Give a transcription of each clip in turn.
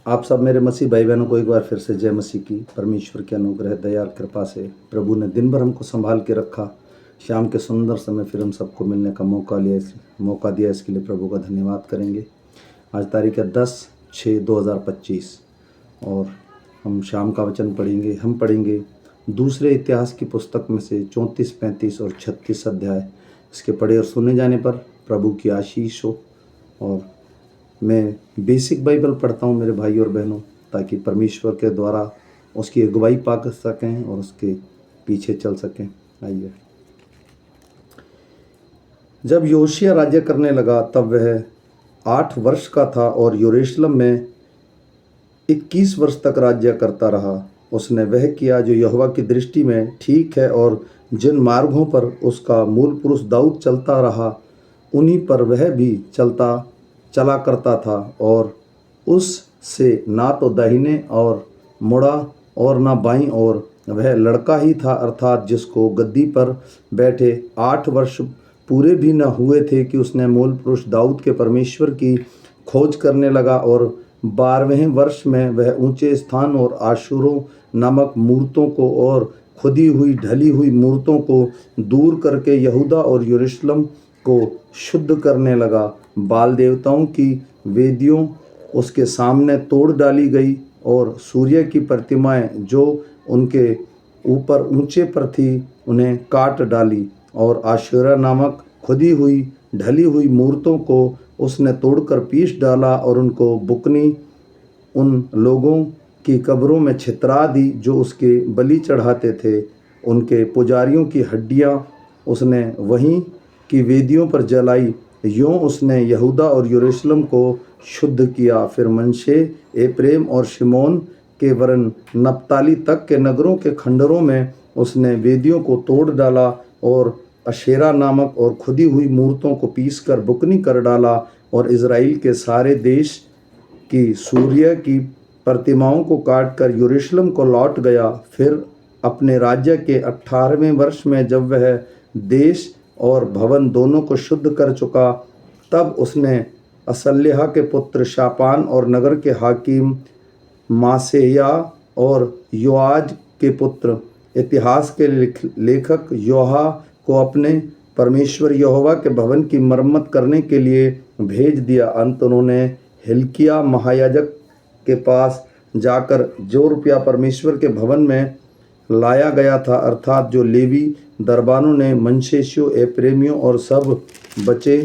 आप सब मेरे मसीह भाई बहनों को एक बार फिर से जय मसीह की। परमेश्वर के अनुग्रह दया और कृपा से प्रभु ने दिन भर हमको संभाल के रखा। शाम के सुंदर समय फिर हम सबको मिलने का मौका दिया, इसके लिए प्रभु का धन्यवाद करेंगे। आज तारीख है 10/6/2025 और हम शाम का वचन पढ़ेंगे। हम पढ़ेंगे दूसरे इतिहास की पुस्तक में से 34, 35 और 36 अध्याय। इसके पढ़े और सुने जाने पर प्रभु की आशीष हो। और मैं बेसिक बाइबल पढ़ता हूँ मेरे भाई और बहनों, ताकि परमेश्वर के द्वारा उसकी अगुवाई पा सकें और उसके पीछे चल सकें। आइए। जब योशिया राज्य करने लगा तब वह 8 वर्ष का था और यरूशलेम में 21 वर्ष तक राज्य करता रहा। उसने वह किया जो यहोवा की दृष्टि में ठीक है, और जिन मार्गों पर उसका मूल पुरुष दाऊद चलता रहा उन्हीं पर वह भी चला करता था। और उससे ना तो दाहिने और मुड़ा और ना बाईं ओर। वह लड़का ही था, अर्थात जिसको गद्दी पर बैठे 8 वर्ष पूरे भी न हुए थे कि उसने मूल पुरुष दाऊद के परमेश्वर की खोज करने लगा। और 12वें वर्ष में वह ऊंचे स्थान और आशुरों नामक मूर्तों को और खुदी हुई ढली हुई मूर्तों को दूर करके यहूदा और यरूशलेम को शुद्ध करने लगा। बाल देवताओं की वेदियों उसके सामने तोड़ डाली गई और सूर्य की प्रतिमाएं जो उनके ऊपर ऊंचे पर थी उन्हें काट डाली। और आशेरा नामक खुदी हुई ढली हुई मूर्तों को उसने तोड़कर पीस डाला और उनको बुकनी उन लोगों की कब्रों में छितरा दी जो उसके बलि चढ़ाते थे। उनके पुजारियों की हड्डियां उसने वहीं की वेदियों पर जलाई। यूं उसने यहूदा और यरूशलेम को शुद्ध किया। फिर मनशे, एप्रेम और शिमोन के वरन नप्ताली तक के नगरों के खंडरों में उसने वेदियों को तोड़ डाला और अशेरा नामक और खुदी हुई मूर्तों को पीसकर बुकनी कर डाला। और इज़राइल के सारे देश की सूर्य की प्रतिमाओं को काटकर यरूशलेम को लौट गया। फिर अपने राज्य के 18वें वर्ष में जब वह देश और भवन दोनों को शुद्ध कर चुका, तब उसने असल्याह के पुत्र शापान और नगर के हाकिम मासेया और योआज के पुत्र इतिहास के लेखक योहा को अपने परमेश्वर यहोवा के भवन की मरम्मत करने के लिए भेज दिया। अंत उन्होंने हिल्किय्याह महायाजक के पास जाकर जो रुपया परमेश्वर के भवन में लाया गया था, अर्थात जो लेवी दरबानों ने मनशेशियों, एप्रेमियों और सब बचे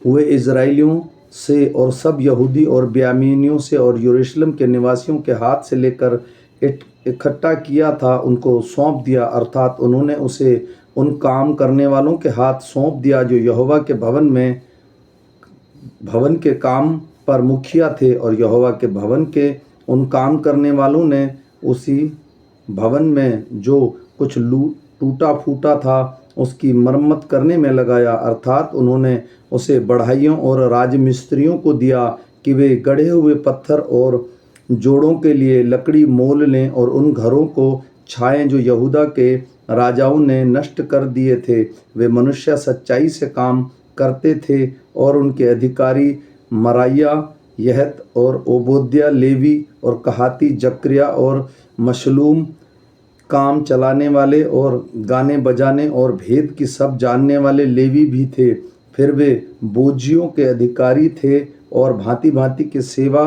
हुए इजराइलियों से और सब यहूदी और ब्यामीनियों से और यरूशलेम के निवासियों के हाथ से लेकर इकट्ठा किया था, उनको सौंप दिया। अर्थात उन्होंने उसे उन काम करने वालों के हाथ सौंप दिया जो यहोवा के भवन के काम पर मुखिया थे। और यहोवा के भवन के उन काम करने वालों ने उसी भवन में जो कुछ टूटा फूटा था उसकी मरम्मत करने में लगाया। अर्थात उन्होंने उसे बढ़ाइयों और राजमिस्त्रियों को दिया कि वे गढ़े हुए पत्थर और जोड़ों के लिए लकड़ी मोल लें और उन घरों को छाएं जो यहूदा के राजाओं ने नष्ट कर दिए थे। वे मनुष्य सच्चाई से काम करते थे और उनके अधिकारी मराइया, यहत और ओबोद्या, लेवी और कहाती, जकरिया और मशलूम, काम चलाने वाले और गाने बजाने और भेद की सब जानने वाले लेवी भी थे। फिर वे बोझियों के अधिकारी थे और भांति भांति के सेवा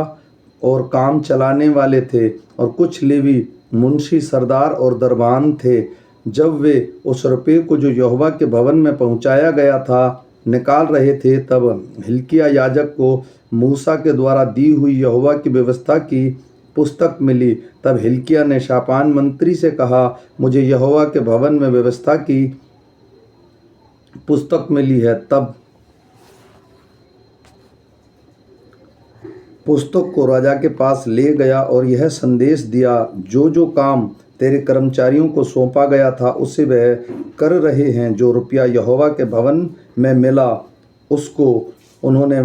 और काम चलाने वाले थे। और कुछ लेवी मुंशी, सरदार और दरबान थे। जब वे उस रुपये को जो यहोवा के भवन में पहुंचाया गया था निकाल रहे थे, तब हिल्किय्याह याजक को मूसा के द्वारा दी हुई यहोवा की व्यवस्था की पुस्तक मिली। तब हिल्किय्याह ने शापान मंत्री से कहा, मुझे यहोवा के भवन में व्यवस्था की पुस्तक मिली है। तब पुस्तक को राजा के पास ले गया और यह संदेश दिया, जो जो काम तेरे कर्मचारियों को सौंपा गया था उसे वह कर रहे हैं। जो रुपया यहोवा के भवन में मिला उसको उन्होंने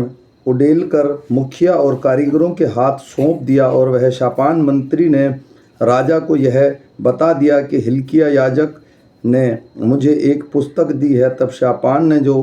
उड़ेल कर मुखिया और कारीगरों के हाथ सौंप दिया। और वह शापान मंत्री ने राजा को यह बता दिया कि हिल्किय्याह याजक ने मुझे एक पुस्तक दी है। तब शापान ने जो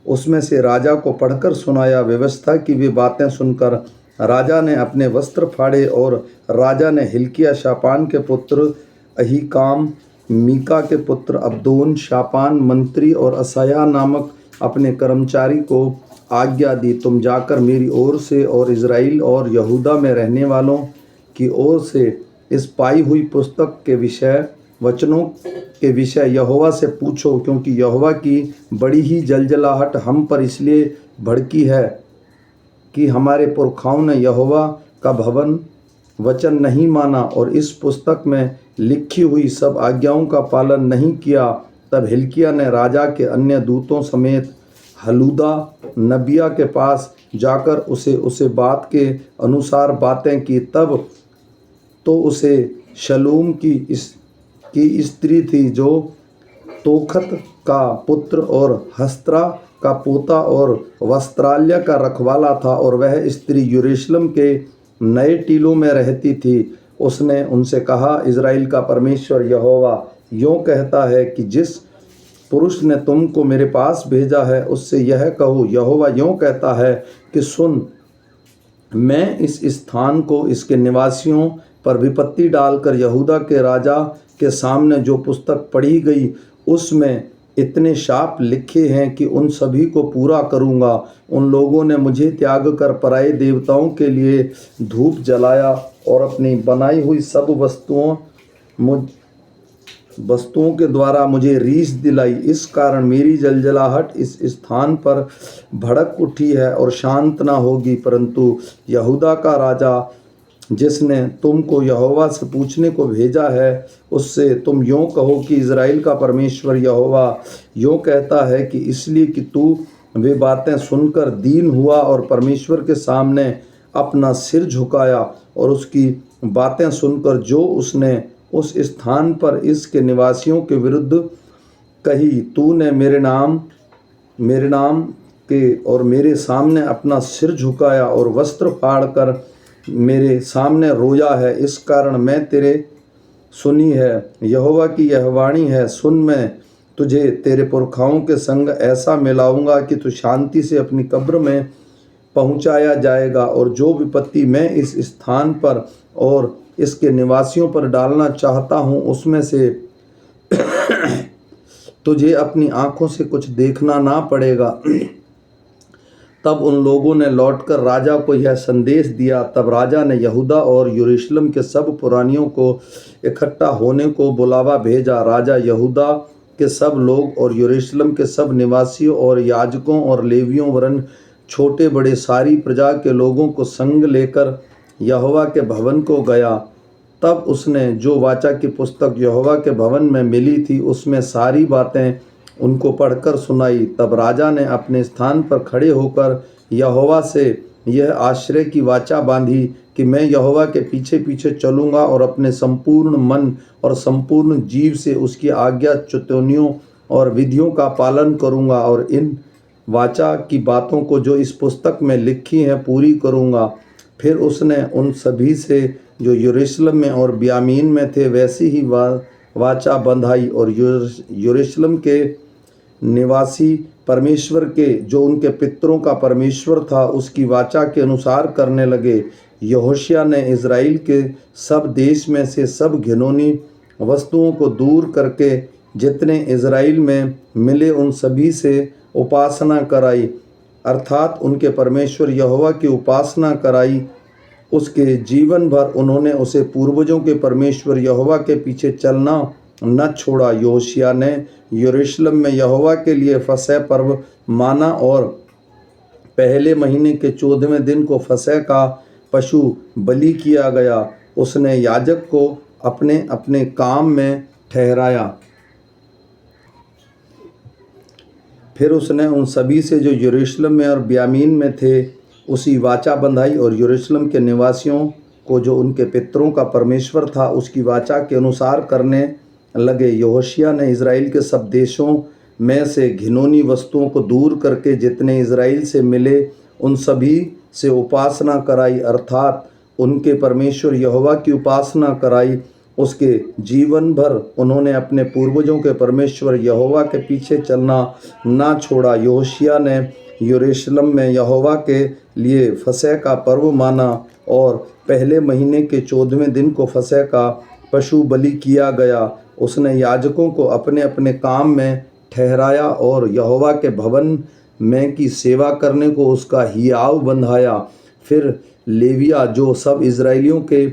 उसमें से राजा को पढ़कर सुनाया। व्यवस्था की वे बातें सुनकर राजा ने अपने वस्त्र फाड़े और राजा ने हिल्किय्याह शापान के पुत्र अहीकाम, मीका के पुत्र अब्दोन, शापान मंत्री और असायाह नामक अपने कर्मचारी को आज्ञा दी, तुम जाकर मेरी ओर से और इज़राइल और यहूदा में रहने वालों की ओर से इस पाई हुई पुस्तक के वचनों के विषय यहोवा से पूछो, क्योंकि यहोवा की बड़ी ही जलजलाहट हम पर इसलिए भड़की है कि हमारे पुरखाओं ने यहोवा का भवन वचन नहीं माना और इस पुस्तक में लिखी हुई सब आज्ञाओं का पालन नहीं किया। तब हिल्किय्याह ने राजा के अन्य दूतों समेत हलूदा नबिया के पास जाकर उसे बात के अनुसार बातें की। तब तो उसे शलूम की स्त्री थी जो तोखत का पुत्र और हस्त्रा का पोता और वस्त्राल्य का रखवाला था, और वह स्त्री यरूशलेम के नए टीलों में रहती थी। उसने उनसे कहा, इज़राइल का परमेश्वर यहोवा यूँ कहता है कि जिस पुरुष ने तुमको मेरे पास भेजा है उससे यह कहो, यहोवा यूँ कहता है कि सुन, मैं इस स्थान को इसके निवासियों पर विपत्ति डालकर यहूदा के राजा के सामने जो पुस्तक पढ़ी गई उसमें इतने शाप लिखे हैं कि उन सभी को पूरा करूँगा। उन लोगों ने मुझे त्याग कर पराए देवताओं के लिए धूप जलाया और अपनी बनाई हुई सब वस्तुओं के द्वारा मुझे रीस दिलाई। इस कारण मेरी जलजलाहट इस स्थान पर भड़क उठी है और शांत ना होगी। परंतु यहूदा का राजा जिसने तुमको यहोवा से पूछने को भेजा है उससे तुम यूँ कहो कि इज़राइल का परमेश्वर यहोवा यूँ कहता है कि इसलिए कि तू वे बातें सुनकर दीन हुआ और परमेश्वर के सामने अपना सिर झुकाया और उसकी बातें सुनकर जो उसने उस स्थान पर इसके निवासियों के विरुद्ध कही, तूने मेरे नाम के और मेरे सामने अपना सिर झुकाया और वस्त्र फाड़ कर मेरे सामने रोया है। इस कारण मैं तेरे सुनी है। यहोवा की यह वाणी है, सुन, मैं तुझे तेरे पुरखाओं के संग ऐसा मिलाऊंगा कि तू शांति से अपनी कब्र में पहुंचाया जाएगा, और जो विपत्ति मैं इस स्थान पर और इसके निवासियों पर डालना चाहता हूं उसमें से तुझे अपनी आंखों से कुछ देखना ना पड़ेगा। तब उन लोगों ने लौटकर राजा को यह संदेश दिया। तब राजा ने यहूदा और यरूशलेम के सब पुरानियों को इकट्ठा होने को बुलावा भेजा। राजा यहूदा के सब लोग और यरूशलेम के सब निवासियों और याजकों और लेवियों वरन छोटे बड़े सारी प्रजा के लोगों को संग लेकर यहोवा के भवन को गया। तब उसने जो वाचा की पुस्तक यहोवा के भवन में मिली थी उसमें सारी बातें उनको पढ़कर सुनाई। तब राजा ने अपने स्थान पर खड़े होकर यहोवा से यह आश्रय की वाचा बांधी कि मैं यहोवा के पीछे पीछे चलूँगा और अपने संपूर्ण मन और संपूर्ण जीव से उसकी आज्ञा चुतौनियों और विधियों का पालन करूँगा और इन वाचा की बातों को जो इस पुस्तक में लिखी हैं पूरी करूँगा। फिर उसने उन सभी से जो यरूशलेम में और बियामीन में थे वैसी ही वाचा बंधाई, और यरूशलेम के निवासी परमेश्वर के जो उनके पितरों का परमेश्वर था उसकी वाचा के अनुसार करने लगे। यहोशिय्याह ने इज़राइल के सब देश में से सब घिनौनी वस्तुओं को दूर करके जितने इज़राइल में मिले उन सभी से उपासना कराई, अर्थात उनके परमेश्वर यहोवा की उपासना कराई। उसके जीवन भर उन्होंने उसे पूर्वजों के परमेश्वर यहोवा के पीछे चलना न छोड़ा। योशिय्याह ने यरूशलेम में यहोवा के लिए फसह पर्व माना और पहले महीने के 14वें दिन को फसह का पशु बलि किया गया। उसने याजक को अपने अपने काम में ठहराया। फिर उसने उन सभी से जो यरूशलेम में और बियामीन में थे उसी वाचा बंधाई, और यरूशलेम के निवासियों को जो उनके पितरों का परमेश्वर था उसकी वाचा के अनुसार करने लगे। यहोशिय्याह ने इज़राइल के सब देशों में से घिनौनी वस्तुओं को दूर करके जितने इज़राइल से मिले उन सभी से उपासना कराई, अर्थात उनके परमेश्वर यहोवा की उपासना कराई। उसके जीवन भर उन्होंने अपने पूर्वजों के परमेश्वर यहोवा के पीछे चलना ना छोड़ा। यहोशिय्याह ने यरूशलेम में यहोवा के लिए फसह का पर्व माना और पहले महीने के 14वें दिन को फसह का पशु बलि किया गया। उसने याजकों को अपने अपने काम में ठहराया और यहोवा के भवन में की सेवा करने को उसका हियाव बंधाया। फिर लेविया जो सब इज़राइलियों के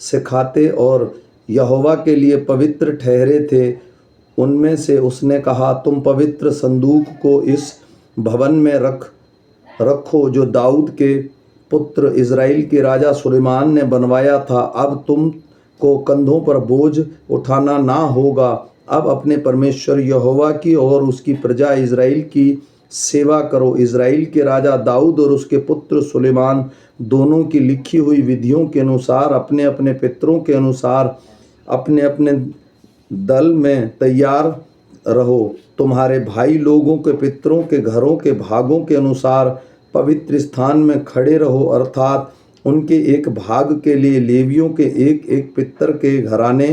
सिखाते और यहोवा के लिए पवित्र ठहरे थे, उनमें से उसने कहा, तुम पवित्र संदूक को इस भवन में रखो जो दाऊद के पुत्र इज़राइल के राजा सुलेमान ने बनवाया था। अब तुम को कंधों पर बोझ उठाना ना होगा। अब अपने परमेश्वर यहोवा की और उसकी प्रजा इज़राइल की सेवा करो। इज़राइल के राजा दाऊद और उसके पुत्र सुलेमान दोनों की लिखी हुई विधियों के अनुसार अपने अपने पितरों के अनुसार अपने अपने दल में तैयार रहो। तुम्हारे भाई लोगों के पितरों के घरों के भागों के अनुसार पवित्र स्थान में खड़े रहो, अर्थात उनके एक भाग के लिए लेवियों के एक एक पितर के घराने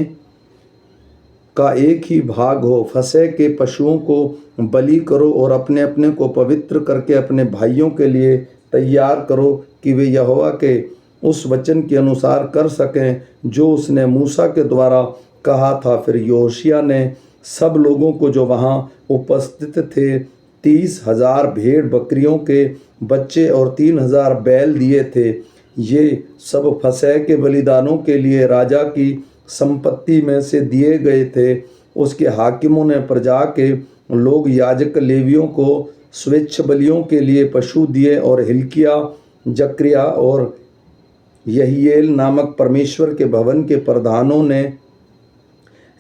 का एक ही भाग हो। फसह के पशुओं को बलि करो और अपने अपने को पवित्र करके अपने भाइयों के लिए तैयार करो कि वे यहोवा के उस वचन के अनुसार कर सकें जो उसने मूसा के द्वारा कहा था। फिर योशिया ने सब लोगों को जो वहाँ उपस्थित थे 30,000 भेड़ बकरियों के बच्चे और 3,000 बैल दिए थे। ये सब फसह के बलिदानों के लिए राजा की संपत्ति में से दिए गए थे। उसके हाकिमों ने प्रजा के लोग याजक लेवियों को स्वेच्छ बलियों के लिए पशु दिए और हिल्किया, जकरिया और यहीएल नामक परमेश्वर के भवन के प्रधानों ने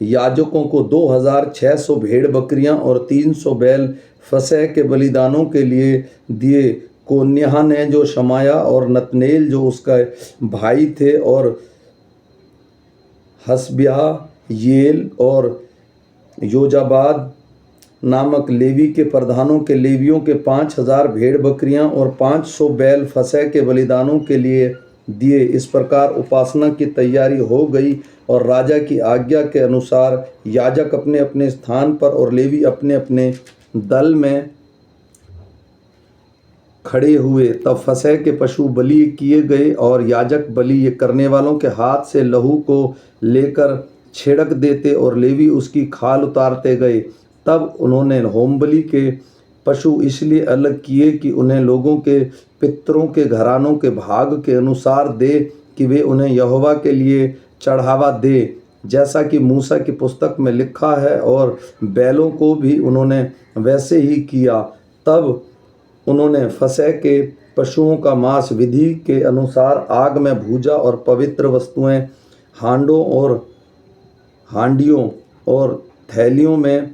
याजकों को 2,600 भेड़ बकरियां और 300 बैल फसह के बलिदानों के लिए दिए। कोन्याह ने जो शमाया और नतनेल जो उसका भाई थे और हसब्याह, येल और योजाबाद नामक लेवी के प्रधानों के लेवियों के 5,000 भेड़ बकरियां और 500 बैल फसह के बलिदानों के लिए दिए। इस प्रकार उपासना की तैयारी हो गई और राजा की आज्ञा के अनुसार याजक अपने अपने स्थान पर और लेवी अपने अपने दल में खड़े हुए। तब फसह के पशु बलि किए गए और याजक बलि करने वालों के हाथ से लहू को लेकर छिड़क देते और लेवी उसकी खाल उतारते गए। तब उन्होंने होम बलि के पशु इसलिए अलग किए कि उन्हें लोगों के पितरों के घरानों के भाग के अनुसार दे कि वे उन्हें यहोवा के लिए चढ़ावा दे, जैसा कि मूसा की पुस्तक में लिखा है, और बैलों को भी उन्होंने वैसे ही किया। तब उन्होंने फसह के पशुओं का मांस विधि के अनुसार आग में भूजा और पवित्र वस्तुएं हांडियों और थैलियों में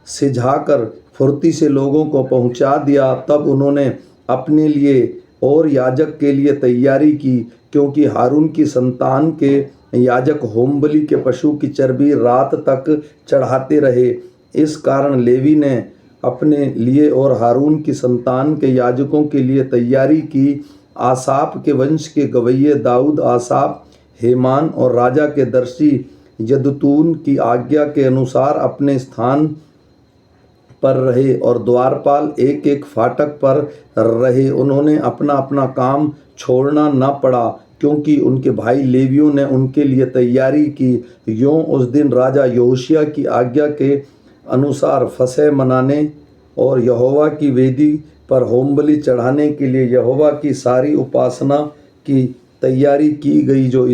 सिझाकर फुर्ती से लोगों को पहुंचा दिया। तब उन्होंने अपने लिए और याजक के लिए तैयारी की, क्योंकि हारून की संतान के याजक होमबलि के पशु की चर्बी रात तक चढ़ाते रहे। इस कारण लेवी ने अपने लिए और हारून की संतान के याजकों के लिए तैयारी की। आसाप के वंश के गवैये दाऊद, आसाप, हेमान और राजा के दर्शी यदुतून की आज्ञा के अनुसार अपने स्थान पर रहे और द्वारपाल एक एक फाटक पर रहे। उन्होंने अपना अपना काम छोड़ना न पड़ा, क्योंकि उनके भाई लेवियों ने उनके लिए तैयारी की। यों उस दिन राजा योशिया की आज्ञा के अनुसार फसह मनाने और यहोवा की वेदी पर होमबलि चढ़ाने के लिए यहोवा की सारी उपासना की तैयारी की गई। जो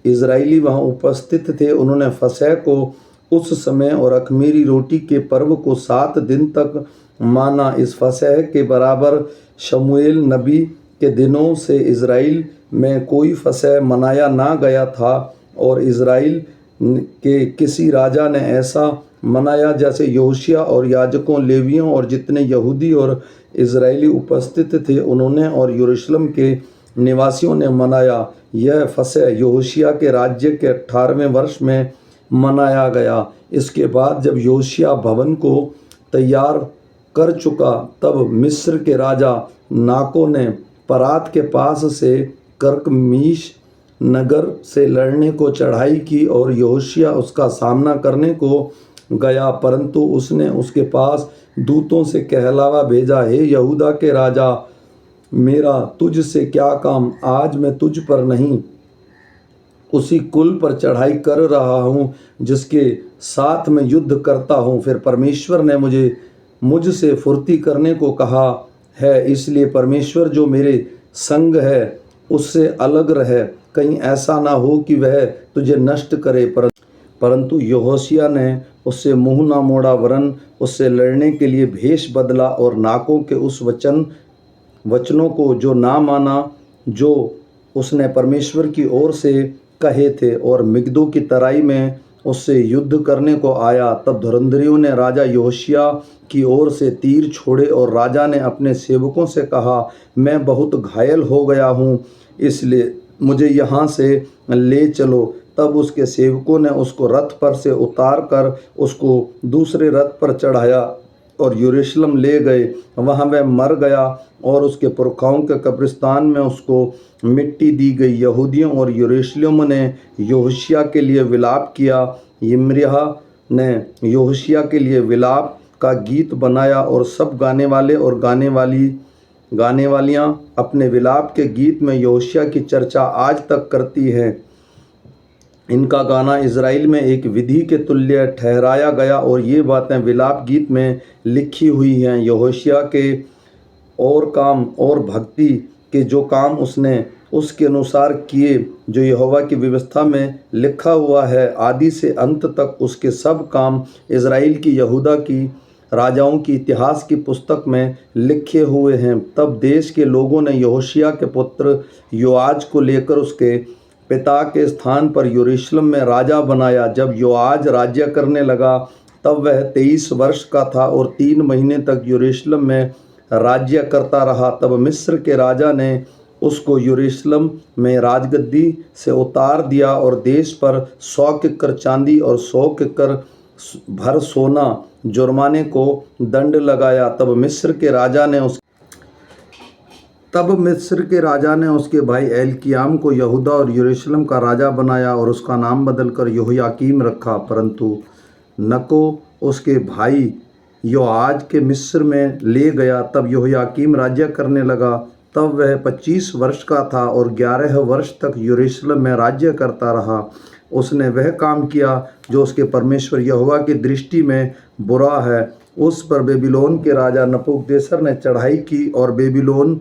इज़राइली वहाँ उपस्थित थे, उन्होंने फसह को उस समय और अख़मीरी रोटी के पर्व को 7 दिन तक माना। इस फसह के बराबर शमूएल नबी के दिनों से इज़राइल में कोई फसह मनाया ना गया था, और इज़राइल के किसी राजा ने ऐसा मनाया जैसे योशिया और याजकों, लेवियों और जितने यहूदी और इज़राइली उपस्थित थे उन्होंने और यरूशलेम के निवासियों ने मनाया। यह फसह योशिया के राज्य के 18वें वर्ष में मनाया गया। इसके बाद जब योशिया भवन को तैयार कर चुका, तब मिस्र के राजा नाको ने परात के पास से कर्कमीश नगर से लड़ने को चढ़ाई की और योशिया उसका सामना करने को गया, परंतु उसने उसके पास दूतों से कहलावा भेजा, हे यहूदा के राजा, मेरा तुझ से क्या काम, आज मैं तुझ पर नहीं उसी कुल पर चढ़ाई कर रहा हूँ जिसके साथ मैं युद्ध करता हूँ। फिर परमेश्वर ने मुझसे फुर्ती करने को कहा है, इसलिए परमेश्वर जो मेरे संग है उससे अलग रहे, कहीं ऐसा ना हो कि वह तुझे नष्ट करे। परंतु यहोशिया ने उससे मुंह ना मोड़ा, वरन उससे लड़ने के लिए भेष बदला और नाकों के उस वचनों को जो ना माना जो उसने परमेश्वर की ओर से कहे थे, और मिग्दो की तराई में उससे युद्ध करने को आया। तब धुरंधरियों ने राजा यहोशिया की ओर से तीर छोड़े और राजा ने अपने सेवकों से कहा, मैं बहुत घायल हो गया हूँ, इसलिए मुझे यहाँ से ले चलो। तब उसके सेवकों ने उसको रथ पर से उतार कर उसको दूसरे रथ पर चढ़ाया और यरूशलेम ले गए। वहाँ वह मर गया और उसके पुरखाओं के कब्रिस्तान में उसको मिट्टी दी गई। यहूदियों और यरूशलेम ने यहोशिया के लिए विलाप किया। यिम्रिय्याह ने यहोशिया के लिए विलाप का गीत बनाया और सब गाने वाले और गाने वालियाँ अपने विलाप के गीत में यहोशिया की चर्चा आज तक करती हैं। इनका गाना इज़राइल में एक विधि के तुल्य ठहराया गया और ये बातें विलाप गीत में लिखी हुई हैं। यहोशिया के और काम और भक्ति के जो काम उसने उसके अनुसार किए, जो यहोवा की व्यवस्था में लिखा हुआ है, आदि से अंत तक उसके सब काम इज़राइल की यहूदा की राजाओं की इतिहास की पुस्तक में लिखे हुए हैं। तब देश के लोगों ने यहोशिया के पुत्र योआज को लेकर उसके पिता के स्थान पर यरूशलेम में राजा बनाया। जब योआज राज्य करने लगा तब वह 23 वर्ष का था और 3 महीने तक यरूशलेम में राज्य करता रहा। तब मिस्र के राजा ने उसको यरूशलेम में राजगद्दी से उतार दिया और देश पर 100 किक्कर चांदी और 100 किक्कर भर सोना जुर्माने को दंड लगाया। तब मिस्र के राजा ने उसके भाई एल्कियाम को यहूदा और यरूशलेम का राजा बनाया और उसका नाम बदलकर यहोयाकीम रखा। परंतु नको उसके भाई योआज के मिस्र में ले गया। तब यहोयाकीम राज्य करने लगा। तब वह 25 वर्ष का था और 11 वर्ष तक यरूशलेम में राज्य करता रहा। उसने वह काम किया जो उसके परमेश्वर यहोवा की दृष्टि में बुरा है। उस पर बेबीलोन के राजा नबूकदनेस्सर ने चढ़ाई की और बेबीलोन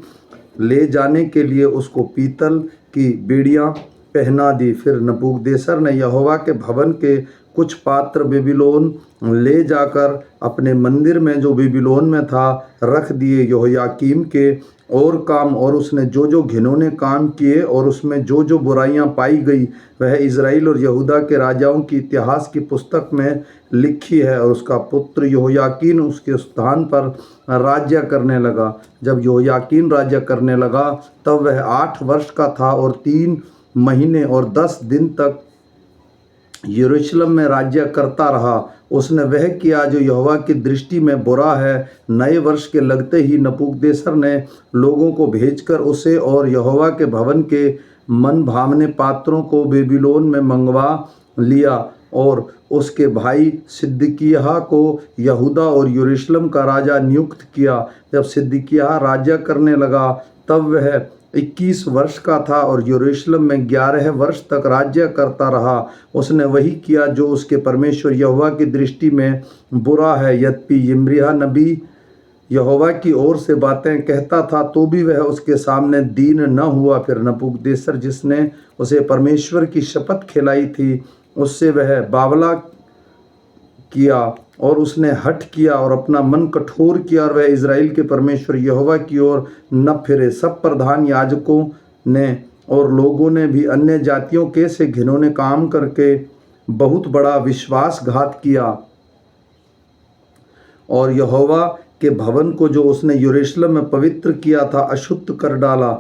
ले जाने के लिए उसको पीतल की बेड़ियां पहना दी। फिर नबूकदनेस्सर ने यहोवा के भवन के कुछ पात्र बेबीलोन ले जाकर अपने मंदिर में जो बेबीलोन में था रख दिए। यहोयाकीम के और काम और उसने जो जो घिनौने काम किए और उसमें जो जो बुराइयां पाई गई वह इज़राइल और यहूदा के राजाओं की इतिहास की पुस्तक में लिखी है। और उसका पुत्र यहोयाकीन उसके स्थान पर राज्य करने लगा। जब यहोयाकीन राज्य करने लगा तब वह 8 वर्ष का था और 3 महीने और 10 दिन तक यरूशलेम में राज्य करता रहा। उसने वह किया जो यहोवा की दृष्टि में बुरा है। नए वर्ष के लगते ही नबूकदनेस्सर ने लोगों को भेजकर उसे और यहोवा के भवन के मन भावने पात्रों को बेबीलोन में मंगवा लिया और उसके भाई सिदकिय्याह को यहूदा और यरूशलेम का राजा नियुक्त किया। जब सिदकिय्याह राज्य करने लगा तब वह 21 वर्ष का था और यरूशलेम में 11 वर्ष तक राज्य करता रहा। उसने वही किया जो उसके परमेश्वर यहोवा की दृष्टि में बुरा है। यद्यपि यिम्रिय्याह नबी यहोवा की ओर से बातें कहता था तो भी वह उसके सामने दीन न हुआ। फिर नबूकदनेस्सर जिसने उसे परमेश्वर की शपथ खिलाई थी उससे वह बावला किया और उसने हठ किया और अपना मन कठोर किया और वह इज़राइल के परमेश्वर यहोवा की ओर न फिरे। सब प्रधान याजकों ने और लोगों ने भी अन्य जातियों के से घिनौने काम करके बहुत बड़ा विश्वासघात किया और यहोवा के भवन को जो उसने यरूशलेम में पवित्र किया था अशुद्ध कर डाला।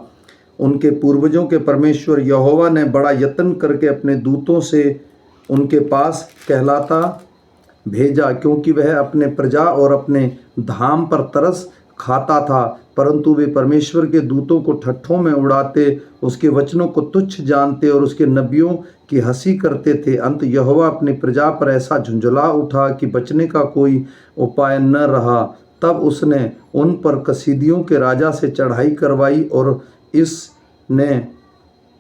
उनके पूर्वजों के परमेश्वर यहोवा ने बड़ा यत्न करके अपने दूतों से उनके पास कहलाता भेजा, क्योंकि वह अपने प्रजा और अपने धाम पर तरस खाता था। परंतु वे परमेश्वर के दूतों को ठट्ठों में उड़ाते, उसके वचनों को तुच्छ जानते और उसके नबियों की हंसी करते थे। अंत यहोवा अपनी प्रजा पर ऐसा झुंझला उठा कि बचने का कोई उपाय न रहा। तब उसने उन पर कसीदियों के राजा से चढ़ाई करवाई और इसने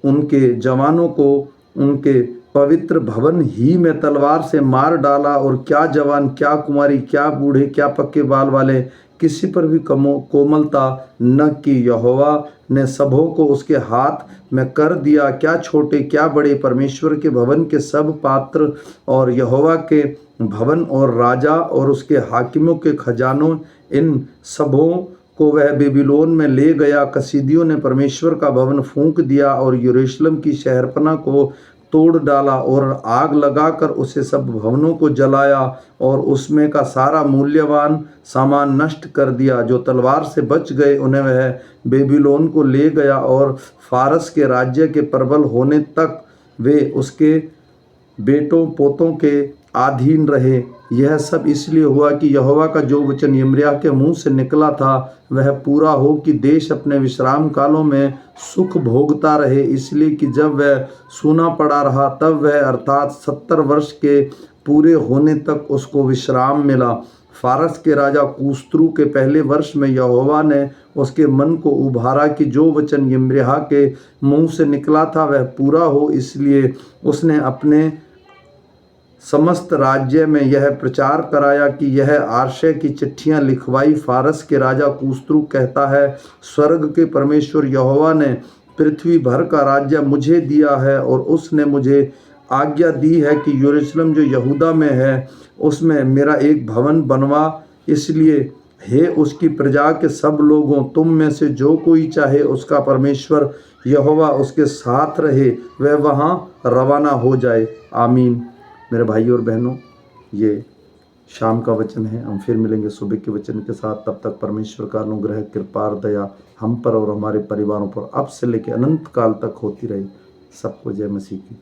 उनके जवानों को उनके पवित्र भवन ही में तलवार से मार डाला, और क्या जवान, क्या कुमारी, क्या बूढ़े, क्या पक्के बाल वाले, किसी पर भी कोमलता न की। यहोवा ने सबों को उसके हाथ में कर दिया, क्या छोटे क्या बड़े, परमेश्वर के भवन के सब पात्र और यहोवा के भवन और राजा और उसके हाकिमों के खजानों, इन सबों को वह बेबीलोन में ले गया। कसीदियों ने परमेश्वर का भवन फूंक दिया और यरूशलेम की शहरपनाह को तोड़ डाला और आग लगाकर उसे सब भवनों को जलाया और उसमें का सारा मूल्यवान सामान नष्ट कर दिया। जो तलवार से बच गए उन्हें वह बेबीलोन को ले गया और फारस के राज्य के प्रबल होने तक वे उसके बेटों पोतों के अधीन रहे। यह सब इसलिए हुआ कि यहोवा का जो वचन यिर्मयाह के मुंह से निकला था वह पूरा हो, कि देश अपने विश्राम कालों में सुख भोगता रहे। इसलिए कि जब वह सूना पड़ा रहा तब वह अर्थात 70 वर्ष के पूरे होने तक उसको विश्राम मिला। फारस के राजा कुस्रू के पहले वर्ष में यहोवा ने उसके मन को उभारा कि जो वचन यिर्मयाह के मुंह से निकला था वह पूरा हो। इसलिए उसने अपने समस्त राज्य में यह प्रचार कराया कि यह आशय की चिट्ठियां लिखवाई। फारस के राजा कुस्रू कहता है, स्वर्ग के परमेश्वर यहोवा ने पृथ्वी भर का राज्य मुझे दिया है और उसने मुझे आज्ञा दी है कि यरूशलेम जो यहूदा में है उसमें मेरा एक भवन बनवा। इसलिए हे उसकी प्रजा के सब लोगों, तुम में से जो कोई चाहे उसका परमेश्वर यहोवा उसके साथ रहे, वह वहाँ रवाना हो जाए। आमीन। मेरे भाई और बहनों, ये शाम का वचन है। हम फिर मिलेंगे सुबह के वचन के साथ। तब तक परमेश्वर का अनुग्रह, कृपा और दया हम पर और हमारे परिवारों पर अब से लेकर अनंत काल तक होती रहे। सबको जय मसीह की।